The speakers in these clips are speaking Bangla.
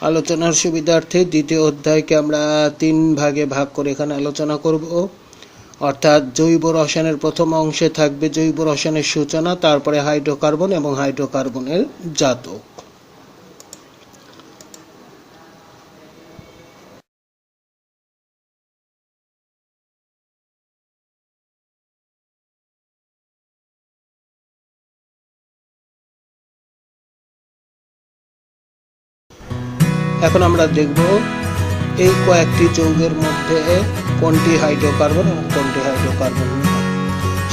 আলোচনার সুবিধার্থে দ্বিতীয় অধ্যায়কে আমরা 3 ভাগে ভাগ করে এখানে আলোচনা করব। অর্থাৎ জৈব রসায়নের প্রথম অংশে থাকবে জৈব রসায়নের সূচনা, তারপরে হাইড্রোকার্বন এবং হাইড্রোকার্বনের জাতক। এখন আমরা দেখব এই কয়েকটি যৌগের মধ্যে কোনটি হাইড্রোকার্বন এবং কোনটি হাইড্রোকার্বন নয়।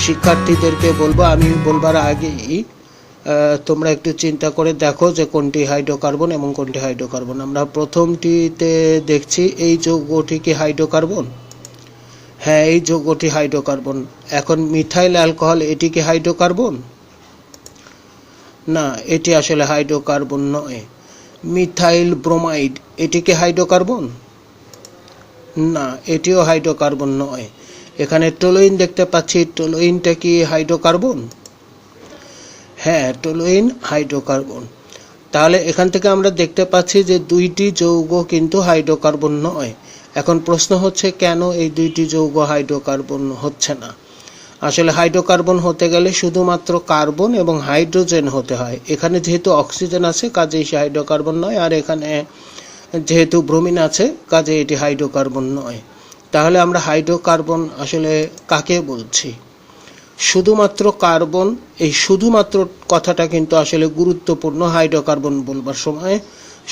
শিক্ষার্থীদেরকে বলবো, আমি বলবার আগেই তোমরা একটু চিন্তা করে দেখো যে কোনটি হাইড্রোকার্বন এবং কোনটি হাইড্রোকার্বন। আমরা প্রথমটিতে দেখছি এই যৌগটি কি হাইড্রোকার্বন? হ্যাঁ, এই যৌগটি হাইড্রোকার্বন। এখন মিথাইল অ্যালকোহল, এটি কি হাইড্রোকার্বন? না, এটি আসলে হাইড্রোকার্বন নয়। মিথাইল ব্রোমাইড, এটি কি হাইড্রোকার্বন? না, এটিও হাইড্রোকার্বন নয়। এখানে টলুইন দেখতে পাচ্ছি, টলুইনটা কি হাইড্রোকার্বন? হ্যাঁ, টলুইন হাইড্রোকার্বন। তাহলে এখান থেকে আমরা দেখতে পাচ্ছি যে দুইটি যৌগ কিন্তু হাইড্রোকার্বন নয়। এখন প্রশ্ন হচ্ছে কেন এই দুইটি যৌগ হাইড্রোকার্বন হচ্ছে না? আসলে হাইড্রোকার্বন হতে গেলে শুধুমাত্র কার্বন এবং হাইড্রোজেন হতে হয়। এখানে যেহেতু অক্সিজেন আছে কাজেই সে হাইড্রোকার্বন নয়, আর এখানে যেহেতু ব্রোমিন আছে কাজে এটি হাইড্রোকার্বন নয়। তাহলে আমরা হাইড্রোকার্বন আসলে কাকে বলছি? শুধুমাত্র কার্বন, এই শুধুমাত্র কথাটা কিন্তু আসলে গুরুত্বপূর্ণ। হাইড্রোকার্বন বলবার সময়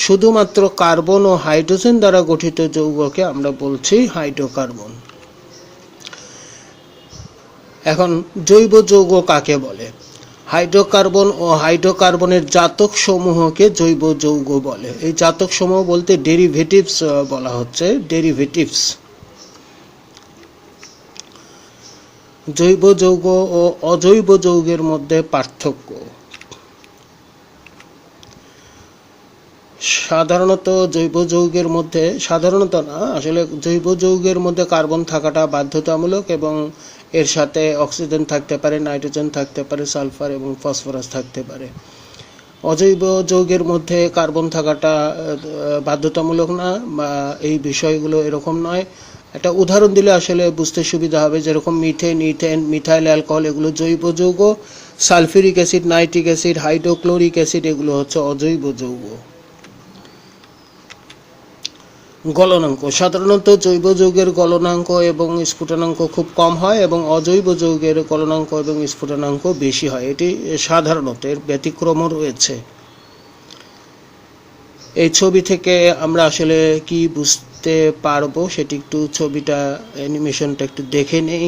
শুধুমাত্র কার্বন ও হাইড্রোজেন দ্বারা গঠিত যৌগকে আমরা বলছি হাইড্রোকার্বন। এখন জৈব যৌগ কাকে বলে? হাইড্রোকার্বন ও হাইড্রোকার্বনের জাতক সমূহকে জৈব যৌগ বলে। এই জাতক সমূহ বলতে ডেরিভেটিভস বলা হচ্ছে, ডেরিভেটিভস। জৈব যৌগ ও অজৈব যৌগের মধ্যে পার্থক্য। সাধারণত জৈব যৌগের মধ্যে, সাধারণত না আসলে জৈব যৌগের মধ্যে কার্বন থাকাটা বাধ্যতামূলক এবং এর সাথে অক্সিজেন থাকতে পারে, নাইট্রোজেন থাকতে পারে, সালফার এবং ফসফরাস থাকতে পারে। অজৈব যৌগের মধ্যে কার্বন থাকাটা বাধ্যতামূলক না, বা এই বিষয়গুলো এরকম নয়। একটা উদাহরণ দিলে আসলে বুঝতে সুবিধা হবে, যেরকম মিথেন, ইথেন, মিথাইল অ্যালকোহল এগুলো জৈব যৌগ, sulphuric acid, nitric acid, hydrochloric acid এগুলো হচ্ছে অজৈব যৌগ। গলনাঙ্ক, সাধারণত জৈব যৌগের গলনাঙ্ক এবং স্ফুটনাঙ্ক খুব কম হয় এবং অজৈব যৌগের গলনাঙ্ক এবং স্ফুটনাঙ্ক বেশি হয়। এটি সাধারণত, এর ব্যতিক্রমও রয়েছে। এই ছবি থেকে আমরা আসলে কি বুঝতে পারবো সেটি একটু, ছবিটা অ্যানিমেশনটা একটু দেখে নেই।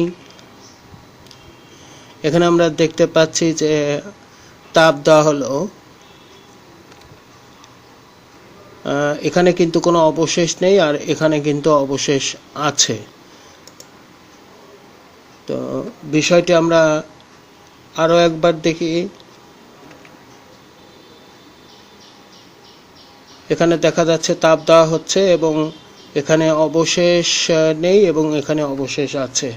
এখানে আমরা দেখতে পাচ্ছি যে তাপ দেওয়া হলো, এখানে কিন্তু কোনো অবশেষ নেই আর এখানে কিন্তু অবশেষ আছে। তো বিষয়টি আমরা আরো একবার দেখি। এখানে দেখা যাচ্ছে তাপ দেওয়া হচ্ছে এবং এখানে অবশেষ নেই এবং এখানে অবশেষ আছে।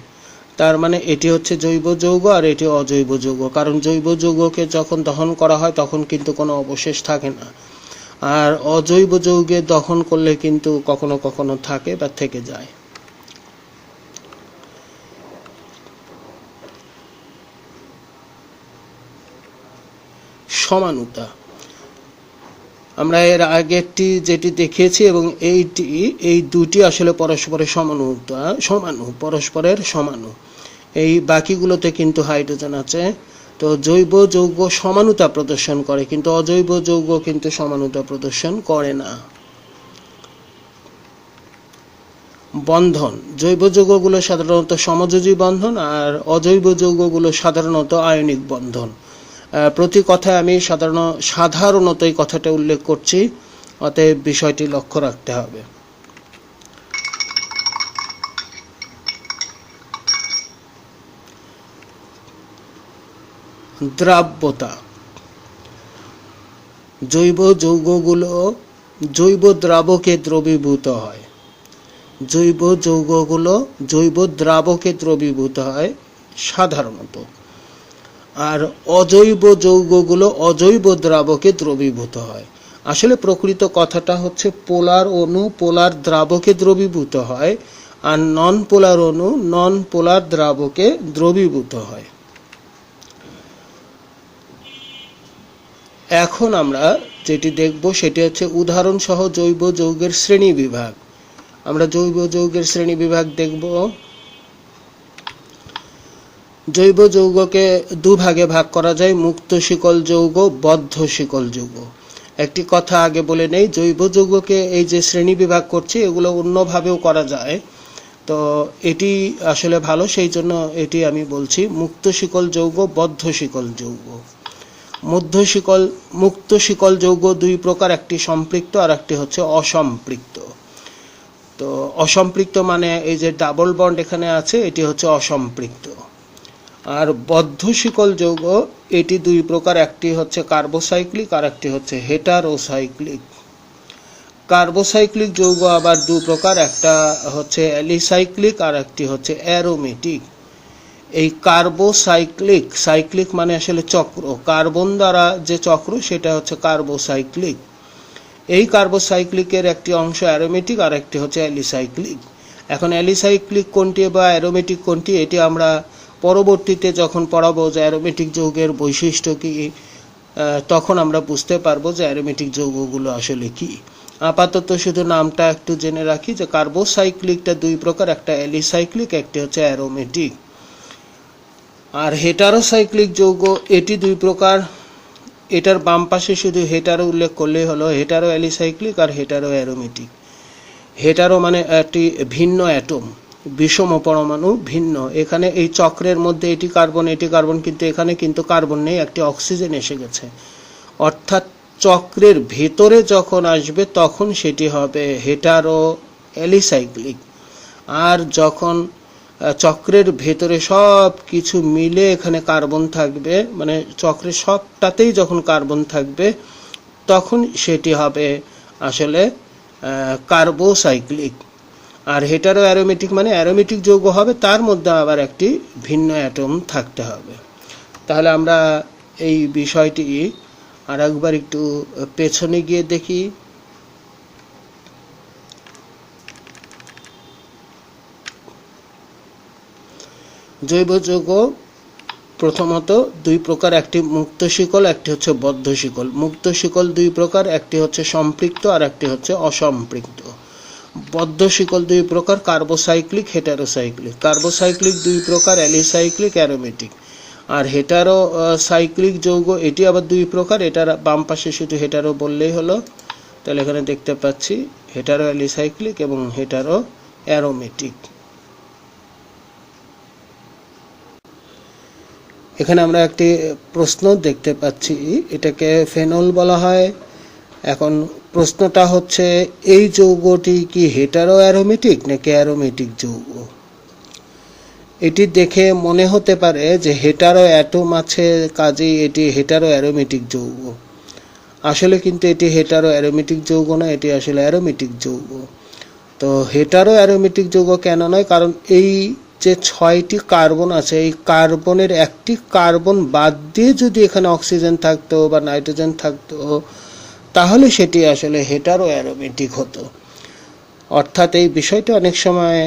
তার মানে এটি হচ্ছে জৈব যৌগ আর এটি অজৈব যৌগ। কারণ জৈব যৌগকে যখন দহন করা হয় তখন কিন্তু কোনো অবশেষ থাকে না, আর অজৈব যৌগে দহন করলে কিন্তু কখনো কখনো থাকে বা থেকে যায়। সমানুতা, আমরা এর আগেরটি যেটি দেখিয়েছি এবং এই দুটি আসলে পরস্পরের পরস্পরের সমানু। এই বাকিগুলোতে কিন্তু হাইড্রোজেন আছে। তো জৈব যৌগ সমানুতা প্রদর্শন করে, কিন্তু অজৈব যৌগ কিন্তু সমানুতা প্রদর্শন করে না। বন্ধন, জৈব যৌগগুলো সাধারণত সমযোজী বন্ধন আর অজৈব যৌগগুলো সাধারণত আয়নিক বন্ধন। প্রতি কথায় আমি সাধারণত এই কথাটা উল্লেখ করছি, অতএব বিষয়টি লক্ষ্য রাখতে হবে। দ্রাব্যতা, জৈব যৌগগুলো জৈব দ্রাবকে দ্রবীভূত হয়। জৈব যৌগগুলো জৈব দ্রাবকে দ্রবীভূত হয় সাধারণত, আর অজৈব যৌগগুলো অজৈব দ্রাবকে দ্রবীভূত হয়। আসলে প্রকৃত কথাটা হচ্ছে পোলার অণু পোলার দ্রাবকে দ্রবীভূত হয়, আর নন পোলার অণু নন পোলার দ্রাবকে দ্রবীভূত হয়। এখন আমরা যেটি দেখব সেটি হচ্ছে উদাহরণ সহ জৈব যৌগের শ্রেণী বিভাগ। আমরা জৈব যৌগের শ্রেণী বিভাগ দেখব। জৈব যৌগকে দুভাগে ভাগ করা যায়, মুক্ত শিকল যৌগ, বদ্ধ শিকল যৌগ। একটি কথা আগে বলে নেই, জৈব যৌগকে এই যে শ্রেণী বিভাগ করছি এগুলো অন্যভাবেও করা যায়, তো এটি আসলে ভালো, সেই জন্য এটি আমি বলছি। মুক্ত শিকল যৌগ, বদ্ধ শিকল যৌগ। মুক্ত শিকল যৌগ দুই প্রকার, একটি সম্পৃক্ত আর একটি হচ্ছে অসম্পৃক্ত। তো অসম্পৃক্ত মানে এই যে ডাবল বন্ড এখানে আছে, এটি হচ্ছে অসম্পৃক্ত। আর বদ্ধ শিকল যৌগ এটি দুই প্রকার, একটি হচ্ছে কার্বোসাইক্লিক আর একটি হচ্ছে হেটারোসাইক্লিক। কার্বোসাইক্লিক যৌগ আবার দুই প্রকার, একটা হচ্ছে অ্যালিসাইক্লিক আর একটি হচ্ছে অ্যারোমেটিক। এই কার্বোসাইক্লিক, সাইক্লিক মানে আসলে চক্র, কার্বন দ্বারা যে চক্র সেটা হচ্ছে কার্বোসাইক্লিক। এই কার্বোসাইক্লিকের একটি অংশ অ্যারোমেটিক আর একটি হচ্ছে অ্যালিসাইক্লিক। এখন অ্যালিসাইক্লিক কোনটি বা অ্যারোমেটিক কোনটি এটি আমরা পরবর্তীতে যখন পড়াবো যে অ্যারোমেটিক যৌগের বৈশিষ্ট্য কি, তখন আমরা বুঝতে পারবো যে অ্যারোমেটিক যৌগগুলো আসলে কি। আপাতত শুধু নামটা একটু জেনে রাখি যে কার্বোসাইক্লিকটা দুই প্রকার, একটা অ্যালিসাইক্লিক, একটি হচ্ছে অ্যারোমেটিক। আর হেটারোসাইক্লিক যৌগ এটি দুই প্রকার, এটার বাম পাশে শুধু হেটারো উল্লেখ করলেই হলো, হেটারো অ্যালিসাইক্লিক আর হেটারো অ্যারোমেটিক। হেটারো মানে একটি ভিন্ন অ্যাটম, বিষম পরমাণু ভিন্ন। এখানে এই চক্রের মধ্যে এটি কার্বন, কিন্তু এখানে কিন্তু কার্বন নেই, একটি অক্সিজেন এসে গেছে। অর্থাৎ চক্রের ভেতরে যখন আসবে তখন সেটি হবে হেটারো অ্যালিসাইক্লিক। আর যখন চক্রের ভেতরে সব কিছু মিলে এখানে কার্বন থাকবে, মানে চক্রের সবটাতেই যখন কার্বন থাকবে তখন সেটি হবে আসলে কার্বোসাইক্লিক। আর হেটারো অ্যারোমেটিক মানে অ্যারোমেটিক যৌগ হবে, তার মধ্যে আবার একটি ভিন্ন অ্যাটম থাকতে হবে। তাহলে আমরা এই বিষয়টি আর একবার একটু পেছনে গিয়ে দেখি। জৈব যৌগ প্রথমত দুই প্রকার, একটি মুক্ত শিকল, একটি হচ্ছে বদ্ধ শিকল। মুক্ত শিকল দুই প্রকার, একটি হচ্ছে সম্পৃক্ত আর একটি হচ্ছে অসম্পৃক্ত। বদ্ধ শিকল দুই প্রকার, কার্বোসাইক্লিক, হেটারোসাইক্লিক। কার্বোসাইক্লিক দুই প্রকার, অ্যালিসাইক্লিক, অ্যারোমেটিক। আর হেটারোসাইক্লিক যৌগ এটি আবার দুই প্রকার, এটার বাম পাশে শুধু হেটারো বললেই হলো। তাহলে এখানে দেখতে পাচ্ছি হেটারো অ্যালিসাইক্লিক এবং হেটারো অ্যারোমেটিক। এখানে আমরা একটি প্রশ্ন দেখতে পাচ্ছি, এটাকে ফেনল বলা হয়। এখন প্রশ্নটা হচ্ছে এই যৌগটি কি হেটারো অ্যারোমেটিক নাকি অ্যারোমেটিক যৌগ? এটি দেখে মনে হতে পারে যে হেটারো অ্যাটম আছে, কাজেই এটি হেটারো অ্যারোমেটিক যৌগ। আসলে কিন্তু এটি হেটারো অ্যারোমেটিক যৌগ না, এটি আসলে অ্যারোমেটিক যৌগ। তো হেটারো অ্যারোমেটিক যৌগ কেন নয়? কারণ এই যে 6টি কার্বন আছে, এই কার্বনের একটি কার্বন বাদ দিয়ে যদি এখানে অক্সিজেন থাকতো বা নাইট্রোজেন থাকতো তাহলে সেটি আসলে হেটারো অ্যারোমেটিক হতো। অর্থাৎ এই বিষয়টা অনেক সময়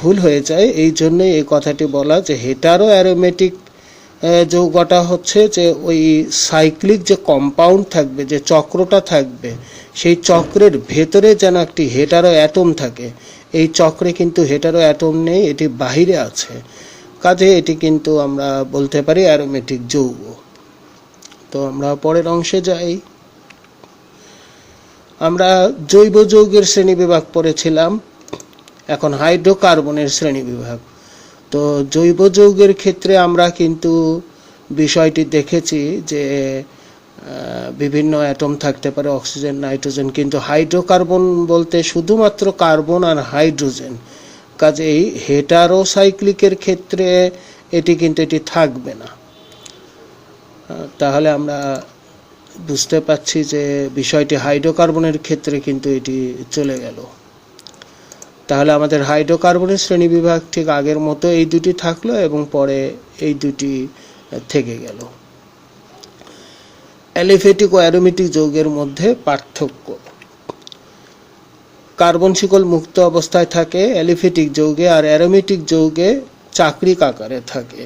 ভুল হয়ে যায়, এই জন্যই এই কথাটি বলা যে হেটারো অ্যারোমেটিক যৌগটা হচ্ছে যে ওই সাইক্লিক যে কম্পাউন্ড থাকবে, যে চক্রটা থাকবে, সেই চক্রের ভেতরে যেন একটি হেটারো অ্যাটম থাকে। এই চক্রে কিন্তু হেটারো অ্যাটম নেই, এটি বাহিরে আছে, কাজে এটি কিন্তু আমরা বলতে পারি অ্যারোমেটিক যৌগ। তো আমরা পরের অংশে যাই। আমরা জৈব যৌগের শ্রেণী বিভাগ পড়েছিলাম, এখন হাইড্রোকার্বনের শ্রেণী বিভাগ। তো জৈব যৌগের ক্ষেত্রে আমরা কিন্তু বিষয়টি দেখেছি যে বিভিন্ন অ্যাটম থাকতে পারে, অক্সিজেন, নাইট্রোজেন, কিন্তু হাইড্রোকার্বন বলতে শুধুমাত্র কার্বন আর হাইড্রোজেন। কাজেই হেটারোসাইক্লিকের ক্ষেত্রে এটি থাকবে না। তাহলে আমরা বুঝতে পাচ্ছি যে বিষয়টি হাইড্রোকার্বনের ক্ষেত্রে কিন্তু এটি চলে গেল। তাহলে আমাদের হাইড্রোকার্বনের শ্রেণী বিভাগ ঠিক আগের মতো এই দুটি থাকলো এবং পরে এই দুটি থেকে গেল। অ্যালিফেটিক ও অ্যারোমেটিক যৌগের মধ্যে পার্থক্য। কার্বন শিকল মুক্ত অবস্থায় থাকে অ্যালিফেটিক যৌগে, আর অ্যারোমেটিক যৌগে চাকরিক আকারে থাকে।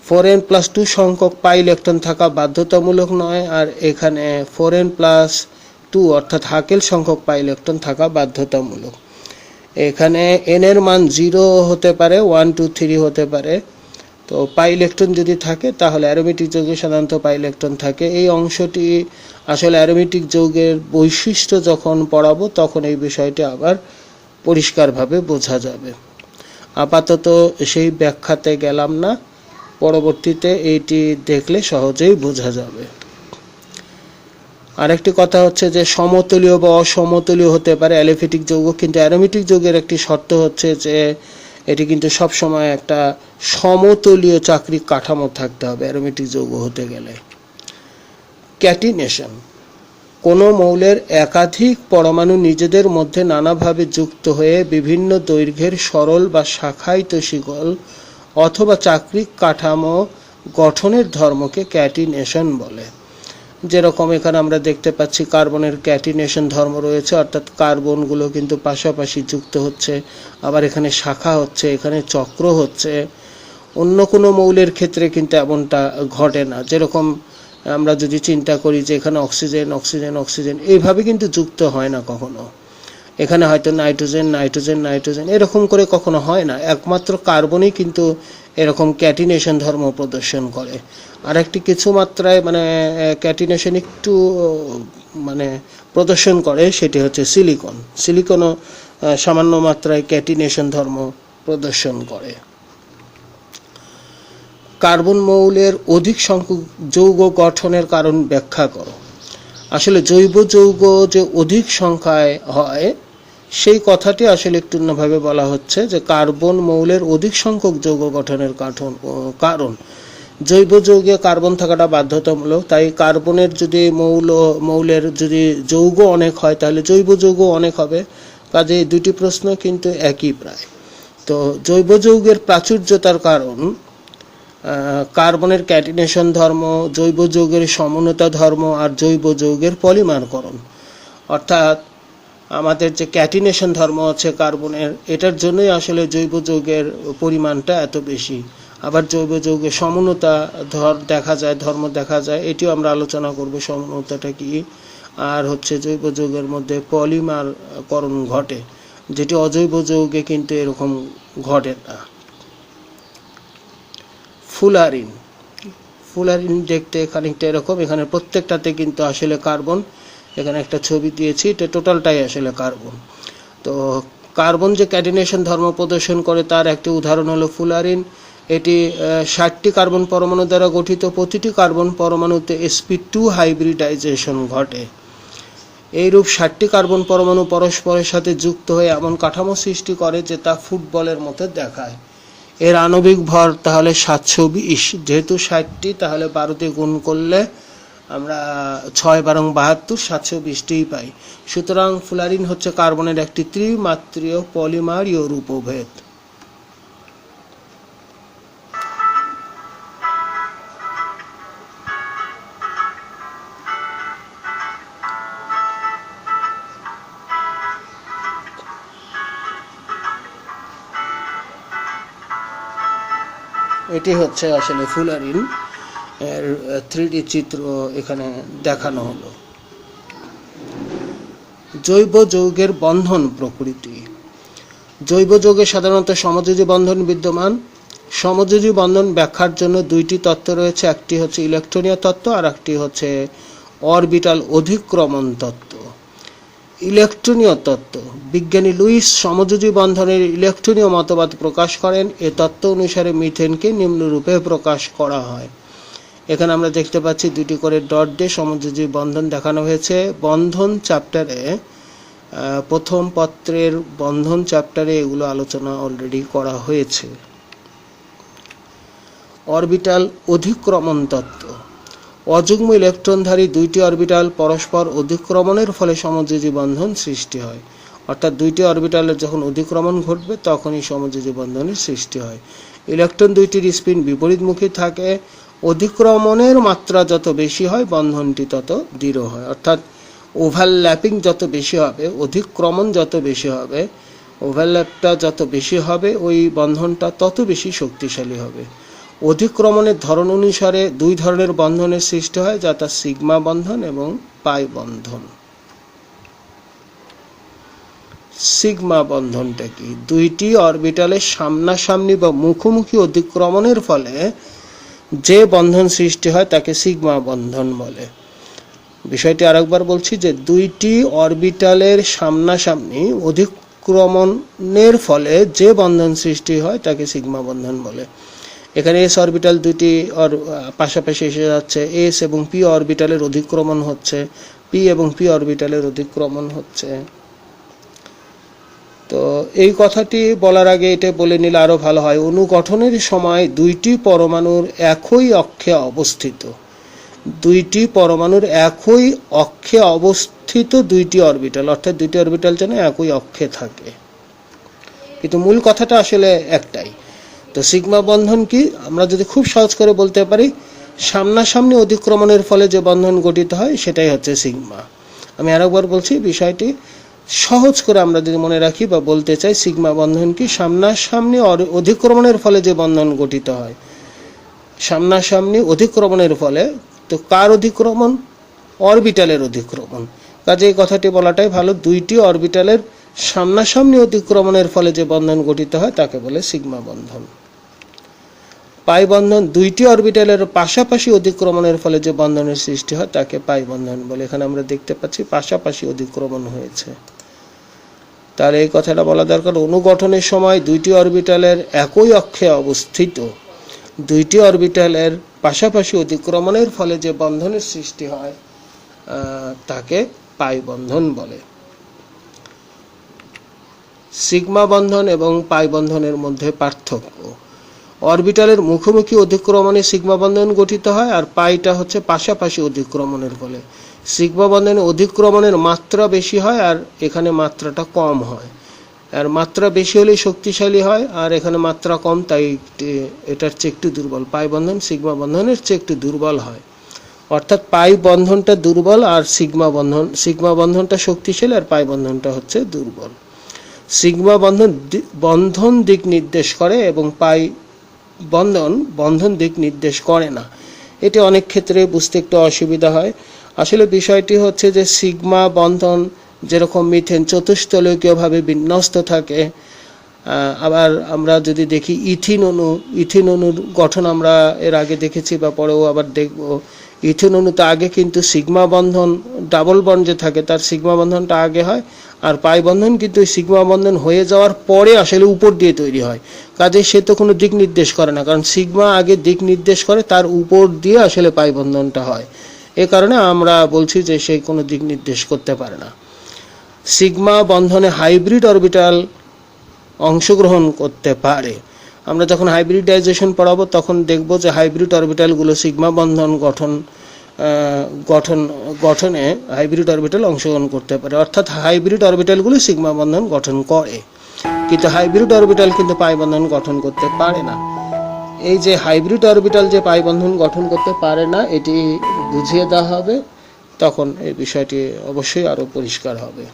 4n+2 সংখ্যক পাই ইলেকট্রন থাকা বাধ্যতামূলক নয়, আর এখানে 4n+2 অর্থাৎ হাকেল সংখ্যক পাই ইলেকট্রন থাকা বাধ্যতামূলক। এখানে n এর মান 0 হতে পারে, 1 2 3 হতে পারে। তো পাই ইলেকট্রন যদি থাকে তাহলে অ্যারোমেটিক যৌগে সাধারণত পাই ইলেকট্রন থাকে। এই অংশটি আসলে অ্যারোমেটিক যৌগের বৈশিষ্ট্য যখন পড়াবো তখন এই বিষয়টি আবার পরিষ্কারভাবে বোঝা যাবে। আপাতত সেই ব্যাখ্যাতে গেলাম না, পরবর্তীতে এইটি দেখলে সহজেই বোঝা যাবে। আরেকটি কথা হচ্ছে যে সমতলীয় বা অসমতলীয় হতে পারে অ্যালিফেটিক যৌগ, কিন্তু অ্যারোমেটিক যৌগের একটি শর্ত হচ্ছে যে এটি কিন্তু সবসময় একটা সমতলীয় চাকরিক কাঠামো থাকতে হবে অ্যারোমেটিক যৌগ হতে গেলে। ক্যাটিনেশন, কোনো মৌলের একাধিক পরমাণু নিজেদের মধ্যে নানাভাবে যুক্ত হয়ে বিভিন্ন দৈর্ঘ্যের সরল বা শাখায়িত শিকল অথবা চাকরিক কাঠামো গঠনের ধর্মকে ক্যাটিনেশন বলে। যেরকম এখানে আমরা দেখতে পাচ্ছি কার্বনের ক্যাটিনেশন ধর্ম রয়েছে, অর্থাৎ কার্বনগুলো কিন্তু পাশাপাশি যুক্ত হচ্ছে, আবার এখানে শাখা হচ্ছে, এখানে চক্র হচ্ছে। অন্য কোনো মৌলের ক্ষেত্রে কিন্তু এমনটা ঘটে না। যেরকম আমরা যদি চিন্তা করি যে এখানে অক্সিজেন অক্সিজেন অক্সিজেন এইভাবে কিন্তু যুক্ত হয় না কখনো। এখানে হয়তো নাইট্রোজেন নাইট্রোজেন নাইট্রোজেন এরকম করে কখনো হয় না, একমাত্র কার্বনই কিন্তু এরকম ক্যাটিনেশন ধর্ম প্রদর্শন করে। আর একটি কিছু মাত্রায় ক্যাটিনেশন একটু প্রদর্শন করে, সেটি হচ্ছে সিলিকন। সিলিকনও সামান্য মাত্রায় ক্যাটিনেশন ধর্ম প্রদর্শন করে। কার্বন মৌলের অধিক সংখ্যক যৌগ গঠনের কারণ ব্যাখ্যা করো। আসলে জৈব যৌগ যে অধিক সংখ্যায় হয় সেই কথাটি আসলে একটু অন্যভাবে বলা হচ্ছে যে কার্বন মৌলের অধিক সংখ্যক যৌগ গঠনের কারণ জৈব যৌগে কার্বন থাকাটা বাধ্যতামূলক। তাই কার্বনের যদি মৌলের যদি যৌগ অনেক হয় তাহলে জৈব যৌগ অনেক হবে। কাজে দুটি প্রশ্ন কিন্তু একই প্রায়। তো জৈব যৌগের প্রাচুর্যতার কারণ কার্বনের ক্যাটিনেশন ধর্ম, জৈব যৌগের সমনতা ধর্ম, আর জৈব যৌগের পলিমারকরণ। অর্থাৎ আমাদের যে ক্যাটিনেশন ধর্ম আছে কার্বনের, এটার জন্যই আসলে জৈব যৌগের পরিমাণটা এত বেশি। আবার জৈব যৌগের সমনতা ধর্ম দেখা যায়, এটিও আমরা আলোচনা করব সমনতাটা কি। আর হচ্ছে জৈব যৌগের মধ্যে পলিমারকরণ ঘটে, যেটি অজৈব যৌগে কিন্তু এরকম ঘটে না। ফুলারিন দেখতে খানিকটা এরকম, এখানে প্রত্যেকটাতে কিন্তু আসলে কার্বন। এখানে একটা ছবি দিয়েছি, এটা টোটালটাই আসলে কার্বন। তো কার্বন যে ক্যাটিনেশন ধর্ম প্রদর্শন করে তার একটি উদাহরণ হলো ফুলারিন। এটি 60টি কার্বন পরমাণু দ্বারা গঠিত। প্রতিটি কার্বন পরমাণুতে sp2 হাইব্রিডাইজেশন ঘটে। এইরূপ 60টি কার্বন পরমাণু পরস্পরের সাথে যুক্ত হয়ে এমন কাঠামো সৃষ্টি করে যে তা ফুটবলের মতো দেখায়। এর আণবিক ভর তাহলে 720। যেহেতু 60টি তাহলে 12 দিয়ে গুণ করলে আমরা 6 12 72, 720টিই পাই। সুতরাং ফুলারিন হচ্ছে কার্বনের একটি ত্রিমাত্রীয় পলিমারীয় রূপভেদ। এটি হচ্ছে আসলে ফুলারিন এর 3D চিত্র এখানে দেখানো হলো। জৈব যৌগের বন্ধন প্রকৃতি। জৈব যৌগে সাধারণত সমযোজী বন্ধন বিদ্যমান। সমযোজী বন্ধন ব্যাখ্যার জন্য দুইটি তত্ত্ব রয়েছে, একটি হচ্ছে ইলেকট্রনীয় তত্ত্ব আর একটি হচ্ছে অরবিটাল অধিক্রমণ তত্ত্ব। ইলেকট্রনীয় তত্ত্ব, বিজ্ঞানী লুইস সমযোজী বন্ধনের ইলেকট্রনীয় মতবাদ প্রকাশ করেন। এ তত্ত্ব অনুসারে মিথেনকে নিম্নরূপে প্রকাশ করা হয়। এখানে আমরা দেখতে পাচ্ছি দুটি করে ডট দিয়ে সমযোজী বন্ধন দেখানো হয়েছে। বন্ধন চ্যাপ্টারে, প্রথম পত্রের বন্ধন চ্যাপ্টারে এগুলো আলোচনা অলরেডি করা হয়েছে। অরবিটাল অধিক্রমণ তত্ত্ব, অযুগ্ম ইলেকট্রনধারী দুইটি অরবিটাল পরস্পর অধিক্রমণের ফলে সমযোজী বন্ধন সৃষ্টি হয়। অর্থাৎ দুইটি অরবিটালের যখন অধিক্রমণ ঘটবে তখনই সমযোজী বন্ধনের সৃষ্টি হয়। ইলেকট্রন দুইটির স্পিন বিপরীতমুখী থাকে। অধিক্রমণের মাত্রা যত বেশি হয় বন্ধনটি তত দৃঢ় হয়। অর্থাৎ ওভারল্যাপিং যত বেশি হবে, অধিক্রমণ যত বেশি হবে, ওভারল্যাপটা যত বেশি হবে, ওই বন্ধনটা তত বেশি শক্তিশালী হবে। অধিক্রমণের ধরন অনুসারে দুই ধরনের বন্ধনের সৃষ্টি হয়, যা তার সিগমা বন্ধন এবং পাই বন্ধন। সিগমা বন্ধনটা কি? দুইটি অরবিটালের সামনাসামনি বা মুখোমুখি অধিক্রমণের ফলে যে বন্ধন সৃষ্টি হয় তাকে সিগমা বন্ধন বলে। বিষয়টি আরেকবার বলছি যে দুইটি অরবিটালের সামনাসামনি অধিক্রমণের ফলে যে বন্ধন সৃষ্টি হয় তাকে সিগমা বন্ধন বলে। এখানে এস অরবিটাল দুইটি পাশাপাশি এসে যাচ্ছে, এস এবং পি অরবিটালের অধিক্রমণ হচ্ছে, পি এবং পি অরবিটালের অধিক্রমণ হচ্ছে। তো এই কথাটি বলার আগে এটা বলে নিলে আরো ভালো হয়। অণু গঠনের সময় দুইটি পরমাণুর একই অক্ষে অবস্থিত, দুইটি পরমাণুর একই অক্ষে অবস্থিত দুইটি অরবিটাল, অর্থাৎ দুইটি অরবিটাল যেন একই অক্ষে থাকে, কিন্তু মূল কথাটা আসলে একটাই। তো সিগমা বন্ধন কি? আমরা যদি খুব সহজ করে বলতে পারি, সামনাসামনি অধিক্রমণের ফলে যে বন্ধন গঠিত হয় সেটাই হচ্ছে সিগমা। আমি আরেকবার বলছি, বিষয়টি সহজ করে আমরা যদি মনে রাখি বা বলতে চাই, সিগমা বন্ধন কি? সামনাসামনি অধিক্রমণের ফলে যে বন্ধন গঠিত হয়, সামনাসামনি অধিক্রমণের ফলে। তো কার অধিক্রমণ? অরবিটালের অধিক্রমণ। কাজে এই কথাটি বলাটাই ভালো, দুইটি অরবিটালের সামনাসামনি অধিক্রমণের ফলে যে বন্ধন গঠিত হয় তাকে বলে সিগমা বন্ধন। পাই বন্ধন, দুইটি অরবিটালের পাশাপাশি অধিক্রমণের ফলে যে বন্ধনের সৃষ্টি হয় তাকে পাই বন্ধন বলে। এখানে আমরা দেখতে পাচ্ছি পাশাপাশি অধিক্রমণ হয়েছে, তাহলে এই কথাটা বলা দরকার। অণু গঠনের সময় দুইটি অরবিটালের একই অক্ষে অবস্থিত দুইটি অরবিটালের পাশাপাশি অধিক্রমণের ফলে যে বন্ধনের সৃষ্টি হয় তাকে পাই বন্ধন বলে। সিগমা বন্ধন এবং পাই বন্ধনের মধ্যে পার্থক্য: অরবিটালের মুখোমুখি অধিক্রমণে সিগমা বন্ধন গঠিত হয়, আর পাইটা হচ্ছে পাশাপাশি অধিক্রমণের ফলে। সিগমা বন্ধনে অধিক্রমণের মাত্রা বেশি হয় আর এখানে মাত্রাটা কম হয়, আর মাত্রা বেশি হলেই শক্তিশালী হয়, আর এখানে মাত্রা কম, তাই এটার চেয়ে একটু দুর্বল। পাই বন্ধন সিগমা বন্ধনের চেয়ে একটু দুর্বল হয়, অর্থাৎ পাই বন্ধনটা দুর্বল আর সিগমা বন্ধনটা শক্তিশালী, আর পাই বন্ধনটা হচ্ছে দুর্বল। সিগমা বন্ধন দিক নির্দেশ করে এবং পাই বন্ধন দিক নির্দেশ করে না। এটি অনেক ক্ষেত্রে বুঝতে একটু অসুবিধা হয়। আসলে বিষয়টি হচ্ছে যে সিগমা বন্ধন যেরকম মিথেন চতুস্তলকীয়ভাবে বিন্যস্ত থাকে, আবার আমরা যদি দেখি ইথিন অণুর গঠন আমরা এর আগে দেখেছি বা পরেও আবার দেখব। ইথিন অণুতে আগে কিন্তু সিগমা বন্ধন, ডাবল বন্ড যে থাকে তার সিগমা বন্ধনটা আগে হয়, আর পাই বন্ধন কিন্তু সিগমা বন্ধন হয়ে যাওয়ার পরে আসলে উপর দিয়ে তৈরি হয়। কাজে সে তো কোনো দিক নির্দেশ করে না, কারণ সিগমা আগে দিক নির্দেশ করে, তার উপর দিয়ে আসলে পাই বন্ধনটা হয়। এ কারণে আমরা বলছি যে সে কোনো দিক নির্দেশ করতে পারে না। সিগমা বন্ধনে হাইব্রিড অরবিটাল অংশগ্রহণ করতে পারে। আমরা যখন হাইব্রিডাইজেশন পড়াবো তখন দেখব যে হাইব্রিড অরবিটালগুলো সিগমা বন্ধন গঠনে হাইব্রিড অরবিটাল অংশগ্রহণ করতে পারে, অর্থাৎ হাইব্রিড অরবিটালগুলো সিগমা বন্ধন গঠন করে, কিন্তু হাইব্রিড অরবিটাল কিন্তু পাই বন্ধন গঠন করতে পারে না। এই যে হাইব্রিড অরবিটাল যে পাই বন্ধন গঠন করতে পারে না, এটি বুঝিয়ে দেওয়া হবে, তখন এই বিষয়টি অবশ্যই আরো পরিষ্কার হবে।